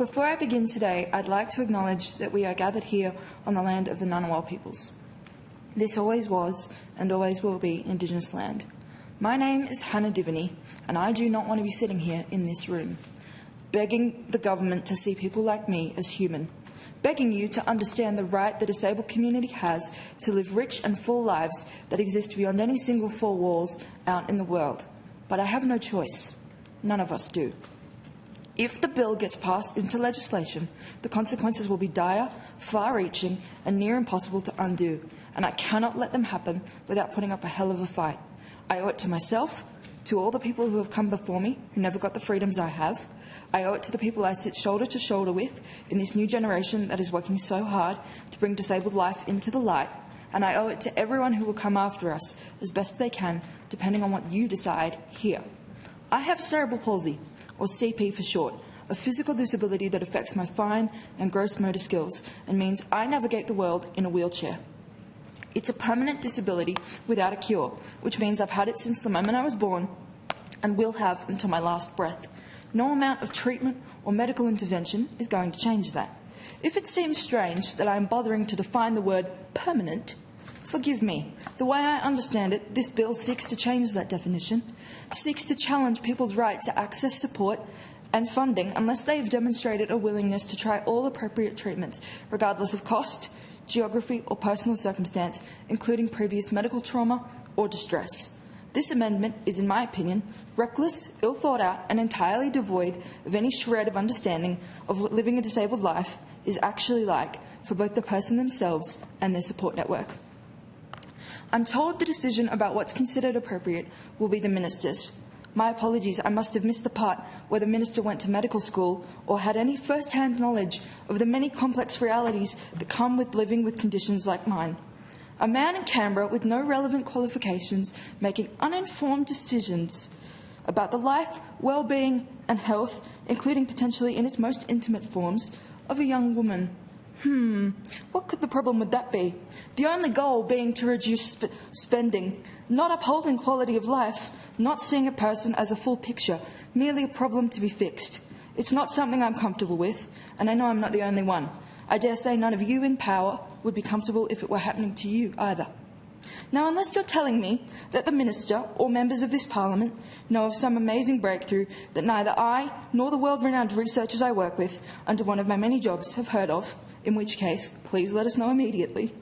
Before I begin today, I'd like to acknowledge that we are gathered here on the land of the Ngunnawal peoples. This always was and always will be Indigenous land. My name is Hannah Diviney, and I do not want to be sitting here in this room, begging the government to see people like me as human, begging you to understand the right the disabled community has to live rich and full lives that exist beyond any single four walls out in the world. But I have no choice. None of us do. If the bill gets passed into legislation, the consequences will be dire, far-reaching and near impossible to undo, and I cannot let them happen without putting up a hell of a fight. I owe it to myself, to all the people who have come before me, who never got the freedoms I have. I owe it to the people I sit shoulder to shoulder with in this new generation that is working so hard to bring disabled life into the light, and I owe it to everyone who will come after us as best they can, depending on what you decide here. I have cerebral palsy, or CP for short, a physical disability that affects my fine and gross motor skills and means I navigate the world in a wheelchair. It's a permanent disability without a cure, which means I've had it since the moment I was born and will have until my last breath. No amount of treatment or medical intervention is going to change that. If it seems strange that I am bothering to define the word permanent, forgive me. The way I understand it, this bill seeks to change that definition, seeks to challenge people's right to access support and funding unless they have demonstrated a willingness to try all appropriate treatments, regardless of cost, geography or personal circumstance, including previous medical trauma or distress. This amendment is, in my opinion, reckless, ill-thought out and entirely devoid of any shred of understanding of what living a disabled life is actually like for both the person themselves and their support network. I'm told the decision about what's considered appropriate will be the minister's. My apologies, I must have missed the part where the minister went to medical school or had any first-hand knowledge of the many complex realities that come with living with conditions like mine. A man in Canberra with no relevant qualifications making uninformed decisions about the life, well-being and health, including potentially in its most intimate forms, of a young woman. What could the problem with that be? The only goal being to reduce spending, not upholding quality of life, not seeing a person as a full picture, merely a problem to be fixed. It's not something I'm comfortable with, and I know I'm not the only one. I dare say none of you in power would be comfortable if it were happening to you either. Now, unless you're telling me that the Minister or members of this Parliament know of some amazing breakthrough that neither I nor the world-renowned researchers I work with under one of my many jobs have heard of, in which case, please let us know immediately.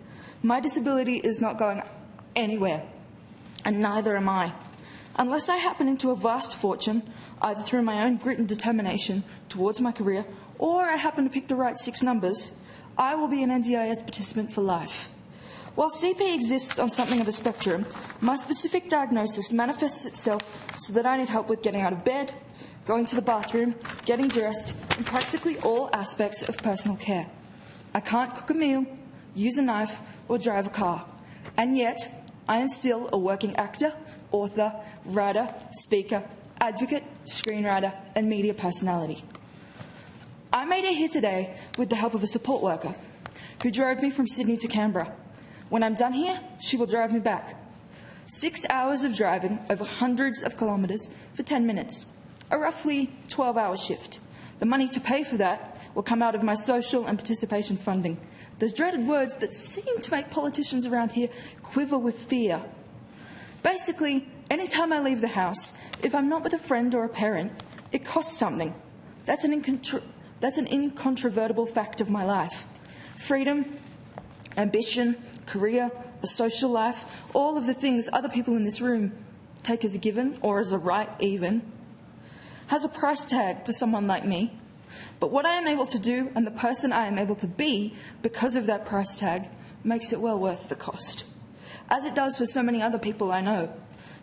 My disability is not going anywhere, and neither am I. Unless I happen into a vast fortune, either through my own grit and determination towards my career, or I happen to pick the right 6 numbers, I will be an NDIS participant for life. While CP exists on something of a spectrum, my specific diagnosis manifests itself so that I need help with getting out of bed, going to the bathroom, getting dressed, and practically all aspects of personal care. I can't cook a meal, use a knife, or drive a car. And yet, I am still a working actor, author, writer, speaker, advocate, screenwriter, and media personality. I made it here today with the help of a support worker who drove me from Sydney to Canberra. When I'm done here, she will drive me back. 6 hours of driving over hundreds of kilometres for 10 minutes, a roughly 12-hour shift. The money to pay for that will come out of my social and participation funding, those dreaded words that seem to make politicians around here quiver with fear. Basically, any time I leave the house, if I'm not with a friend or a parent, it costs something. That's an incontrovertible fact of my life. Freedom, ambition, career, a social life, all of the things other people in this room take as a given or as a right even, has a price tag for someone like me. But what I am able to do and the person I am able to be because of that price tag makes it well worth the cost. As it does for so many other people I know.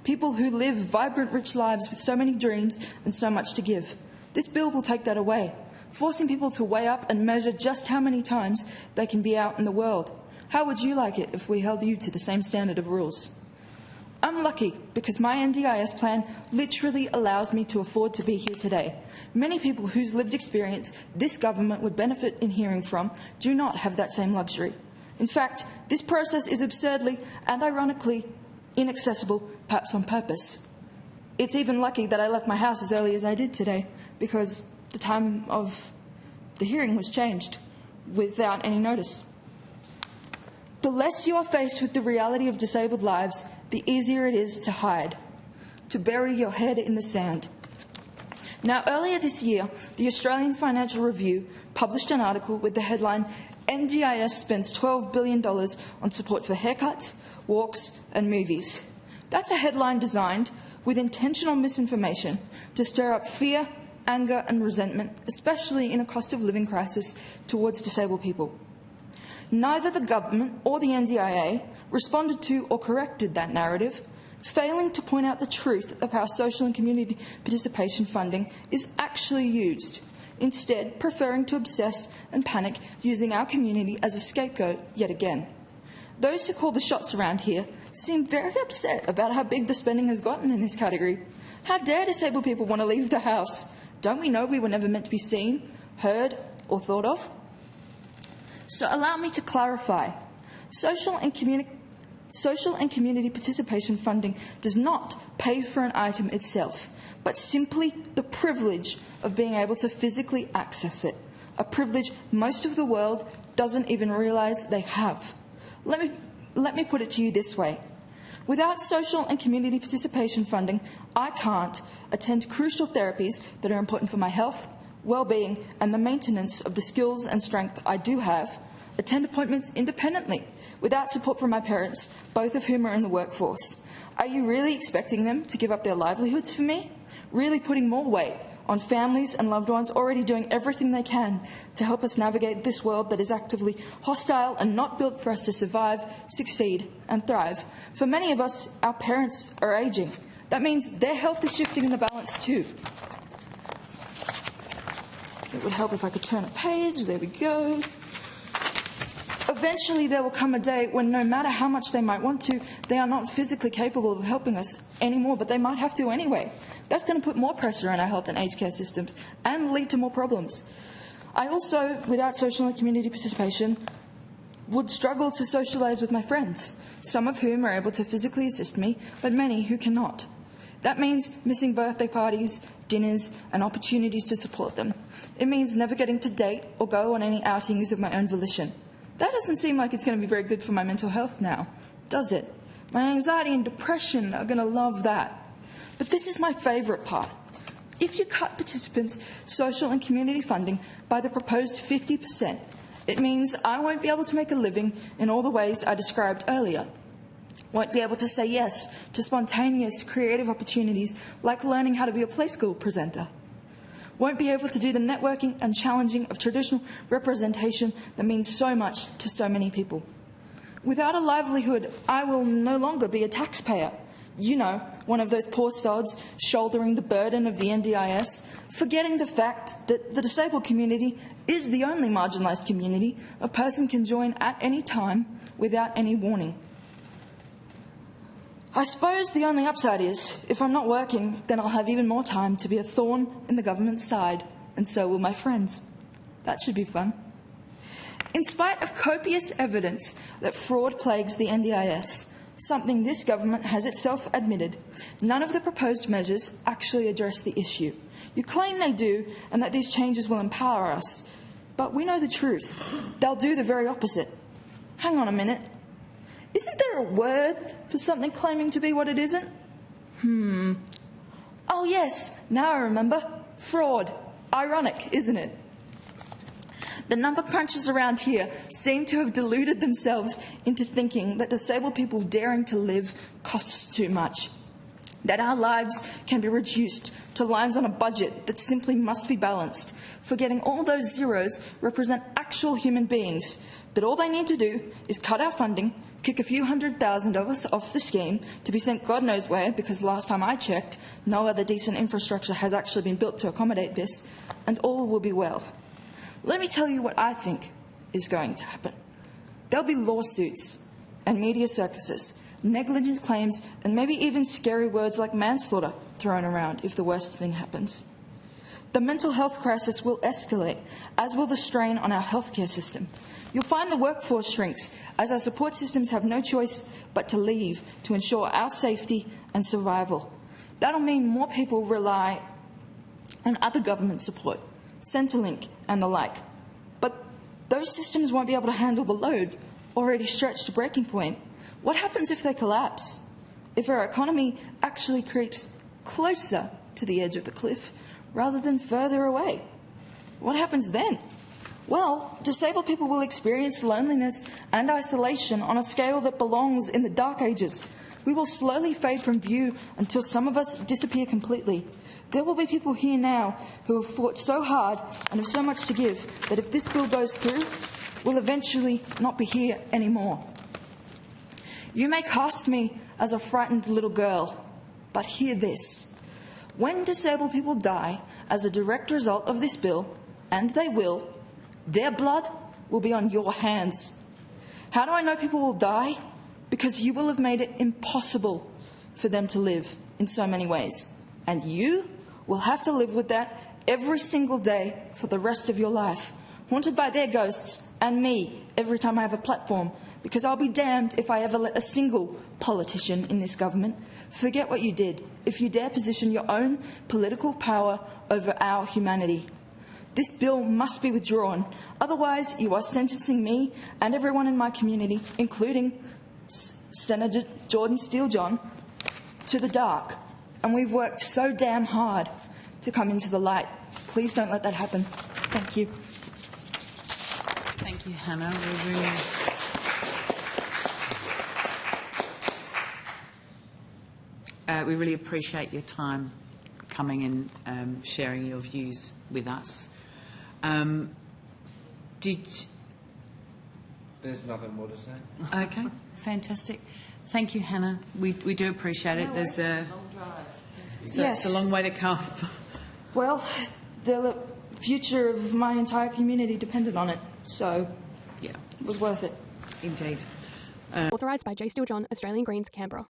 People who live vibrant, rich lives with so many dreams and so much to give. This bill will take that away, forcing people to weigh up and measure just how many times they can be out in the world. How would you like it if we held you to the same standard of rules? I'm lucky because my NDIS plan literally allows me to afford to be here today. Many people whose lived experience this government would benefit in hearing from do not have that same luxury. In fact, this process is absurdly and ironically inaccessible, perhaps on purpose. It's even lucky that I left my house as early as I did today, because the time of The hearing was changed without any notice. The less you are faced with the reality of disabled lives, the easier it is to hide, to bury your head in the sand. Now, earlier this year, the Australian Financial Review published an article with the headline, "NDIS spends $12 billion on support for haircuts, walks and movies." That's a headline designed with intentional misinformation to stir up fear, anger and resentment, especially in a cost of living crisis towards disabled people. Neither the government or the NDIA responded to or corrected that narrative, failing to point out the truth of how social and community participation funding is actually used, instead preferring to obsess and panic using our community as a scapegoat yet again. Those who call the shots around here seem very upset about how big the spending has gotten in this category. How dare disabled people want to leave the house? Don't we know we were never meant to be seen, heard or thought of? So allow me to clarify. Social and community participation funding does not pay for an item itself, but simply the privilege of being able to physically access it, a privilege most of the world doesn't even realise they have. Let me put it to you this way. Without social and community participation funding, I can't attend crucial therapies that are important for my health, well-being and the maintenance of the skills and strength I do have, attend appointments independently without support from my parents, both of whom are in the workforce. Are you really expecting them to give up their livelihoods for me? Really putting more weight on families and loved ones already doing everything they can to help us navigate this world that is actively hostile and not built for us to survive, succeed and thrive. For many of us, our parents are ageing. That means their health is shifting in the balance too. It would help if I could turn a page. There we go. Eventually there will come a day when no matter how much they might want to, they are not physically capable of helping us anymore, but they might have to anyway. That's going to put more pressure on our health and aged care systems and lead to more problems. I also, without social and community participation, would struggle to socialise with my friends, some of whom are able to physically assist me, but many who cannot. That means missing birthday parties, dinners and opportunities to support them. It means never getting to date or go on any outings of my own volition. That doesn't seem like it's going to be very good for my mental health now, does it? My anxiety and depression are going to love that. But this is my favourite part. If you cut participants' social and community funding by the proposed 50%, it means I won't be able to make a living in all the ways I described earlier. Won't be able to say yes to spontaneous, creative opportunities like learning how to be a play school presenter. Won't be able to do the networking and challenging of traditional representation that means so much to so many people. Without a livelihood, I will no longer be a taxpayer. You know, one of those poor sods shouldering the burden of the NDIS, forgetting the fact that the disabled community is the only marginalised community a person can join at any time without any warning. I suppose the only upside is, if I'm not working, then I'll have even more time to be a thorn in the government's side, and so will my friends. That should be fun. In spite of copious evidence that fraud plagues the NDIS, something this government has itself admitted, none of the proposed measures actually address the issue. You claim they do, and that these changes will empower us, but we know the truth. They'll do the very opposite. Hang on a minute. Isn't there a word for something claiming to be what it isn't? Oh yes, now I remember. Fraud. Ironic, isn't it? The number crunchers around here seem to have deluded themselves into thinking that disabled people daring to live costs too much, that our lives can be reduced to lines on a budget that simply must be balanced, forgetting all those zeros represent actual human beings, that all they need to do is cut our funding, kick a few $100,000 off the scheme to be sent God knows where, because last time I checked, no other decent infrastructure has actually been built to accommodate this, and all will be well. Let me tell you what I think is going to happen. There'll be lawsuits and media circuses, negligence claims, and maybe even scary words like manslaughter thrown around if the worst thing happens. The mental health crisis will escalate, as will the strain on our healthcare system. You'll find the workforce shrinks, as our support systems have no choice but to leave to ensure our safety and survival. That'll mean more people rely on other government support, Centrelink and the like. But those systems won't be able to handle the load already stretched to breaking point. What happens if they collapse? If our economy actually creeps closer to the edge of the cliff rather than further away? What happens then? Well, disabled people will experience loneliness and isolation on a scale that belongs in the dark ages. We will slowly fade from view until some of us disappear completely. There will be people here now who have fought so hard and have so much to give that if this bill goes through, will eventually not be here anymore. You may cast me as a frightened little girl, but hear this. When disabled people die as a direct result of this bill, and they will, their blood will be on your hands. How do I know people will die? Because you will have made it impossible for them to live in so many ways. And you will have to live with that every single day for the rest of your life, haunted by their ghosts and me every time I have a platform, because I'll be damned if I ever let a single politician in this government forget what you did if you dare position your own political power over our humanity. This bill must be withdrawn. Otherwise, you are sentencing me and everyone in my community, including Senator Jordan Steele-John, to the dark. And we've worked so damn hard to come into the light. Please don't let that happen. Thank you. Thank you, Hannah. We really appreciate your time coming and sharing your views with us. There's nothing more to say. Okay, fantastic. Thank you, Hannah. We do appreciate it. There's a it's a long way to come. Well, the future of my entire community depended on it, so yeah, it was worth it. Indeed. Authorised by J. Steele-John, Australian Greens, Canberra.